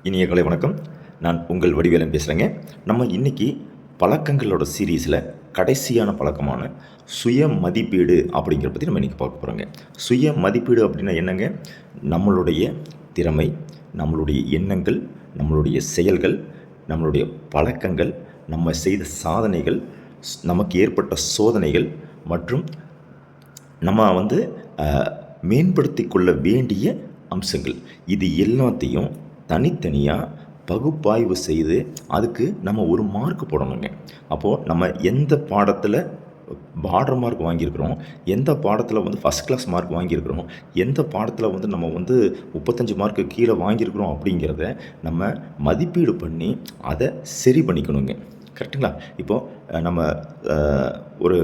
இனிய காலை வணக்கம். நான் உங்கள் வடிவேலன் பேசுகிறேங்க. நம்ம இன்னைக்கு பழக்கங்களோட சீரீஸில் கடைசியான பழக்கமான சுய மதிப்பீடு அப்படிங்கிறத பற்றி நம்ம இன்றைக்கி பார்க்க போகிறோங்க. சுய மதிப்பீடு அப்படின்னா என்னங்க? நம்மளுடைய திறமை, நம்மளுடைய எண்ணங்கள், நம்மளுடைய செயல்கள், நம்மளுடைய பழக்கங்கள், நம்ம செய்த சாதனைகள், நமக்கு ஏற்பட்ட சோதனைகள் மற்றும் நம்ம மேம்படுத்தி கொள்ள வேண்டிய அம்சங்கள், இது எல்லாத்தையும் தனித்தனியாக பகுப்பாய்வு செய்து அதுக்கு நம்ம ஒரு மார்க் போடணுங்க. அப்போது நம்ம எந்த பாடத்தில் பார்டர் மார்க் வாங்கியிருக்கிறோம், எந்த பாடத்தில் ஃபஸ்ட் கிளாஸ் மார்க் வாங்கியிருக்கிறோம், எந்த பாடத்தில் நம்ம 35 மார்க்கு கீழே வாங்கியிருக்கிறோம் அப்படிங்கிறத நம்ம மதிப்பீடு பண்ணி அதை சரி பண்ணிக்கணுங்க. கரெக்டுங்களா? இப்போது நம்ம ஒரு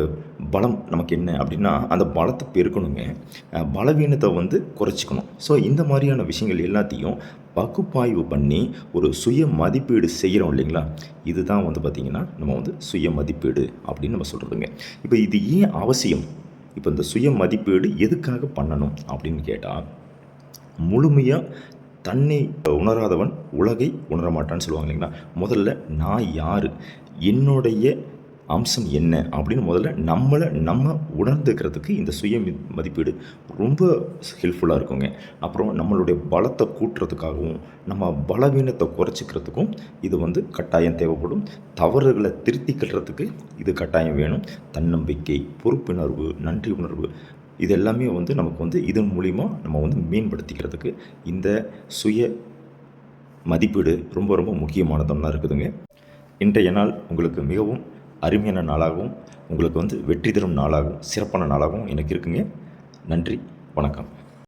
பலம் நமக்கு என்ன அப்படின்னா, அந்த பலத்தை பெருக்கணுங்க, பலவீனத்தை குறைச்சிக்கணும். ஸோ இந்த மாதிரியான விஷயங்கள் எல்லாத்தையும் பகுப்பாய்வு பண்ணி ஒரு சுய மதிப்பீடு செய்கிறோம் இல்லைங்களா? இதுதான் பார்த்திங்கன்னா நம்ம சுய மதிப்பீடு அப்படின்னு நம்ம சொல்கிறதுங்க. இப்போ இது ஏன் அவசியம்? இப்போ இந்த சுய மதிப்பீடு எதுக்காக பண்ணணும் அப்படின்னு கேட்டால், முழுமையாக தன்னை உணராதவன் உலகை உணரமாட்டான்னு சொல்லுவாங்க இல்லைங்களா? முதல்ல நான் யார், என்னுடைய அம்சம் என்ன அப்படின்னு முதல்ல நம்ம உணர்ந்துக்கிறதுக்கு இந்த சுய மதிப்பீடு ரொம்ப ஹெல்ப்ஃபுல்லாக இருக்குங்க. அப்புறம் நம்மளுடைய பலத்தை கூட்டுறதுக்காகவும் நம்ம பலவீனத்தை குறைச்சிக்கிறதுக்கும் இது கட்டாயம் தேவைப்படும். தவறுகளை திருத்திக்கிறதுக்கு இது கட்டாயம் வேணும். தன்னம்பிக்கை, பொறுப்புணர்வு, நன்றி உணர்வு, இது எல்லாமே நமக்கு இதன் மூலிமா நம்ம மேம்படுத்திக்கிறதுக்கு இந்த சுய மதிப்பீடு ரொம்ப ரொம்ப முக்கியமானதாக இருக்குதுங்க. இன்றைய நாள் உங்களுக்கு மிகவும் அருமையான நாளாகவும், உங்களுக்கு வெற்றி தரும் நாளாகவும், சிறப்பான நாளாகவும் எனக்கு இருக்குங்க. நன்றி, வணக்கம்.